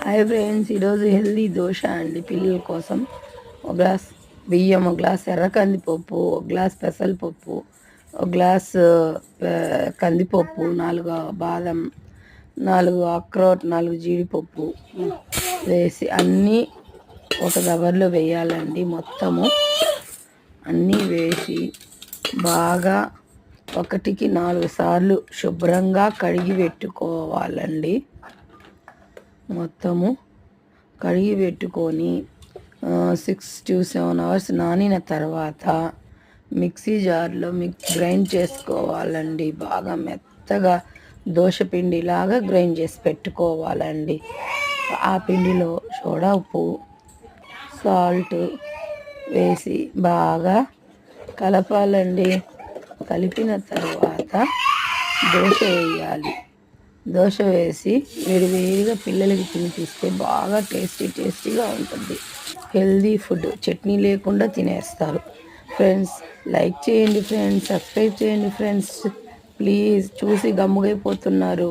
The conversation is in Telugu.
హాయ్ ఫ్రెండ్స్, ఈరోజు హెల్దీ దోశ అండి పిల్లల కోసం. ఒక గ్లాస్ బియ్యం, ఒక గ్లాస్ ఎర్ర కందిపప్పు, ఒక గ్లాస్ పెసరపప్పు, ఒక గ్లాస్ కందిపప్పు, 4 బాదం, 4 అక్రోట్, 4 జీడిపప్పు వేసి అన్నీ ఒక దబర్లో వేయాలండి. మొత్తము అన్నీ వేసి బాగా 1కి 4 సార్లు శుభ్రంగా కడిగి పెట్టుకోవాలండి. మొత్తము కడిగి పెట్టుకొని 6 to 7 hours నానిన తర్వాత మిక్సీ జార్లో గ్రైండ్ చేసుకోవాలండి. బాగా మెత్తగా దోశ పిండిలాగా గ్రైండ్ చేసి పెట్టుకోవాలండి. ఆ పిండిలో సోడా ఉప్పు, సాల్ట్ వేసి బాగా కలపాలండి. కలిపిన తర్వాత దోశ వేయాలి. దోశ వేసి వేడివేడిగా పిల్లలకి తినిపిస్తే బాగా టేస్టీగా ఉంటుంది. హెల్దీ ఫుడ్, చట్నీ లేకుండా తినేస్తారు. ఫ్రెండ్స్, లైక్ చేయండి ఫ్రెండ్స్, సబ్స్క్రైబ్ చేయండి ఫ్రెండ్స్. ప్లీజ్, చూసి గమ్ముగైపోతున్నారు.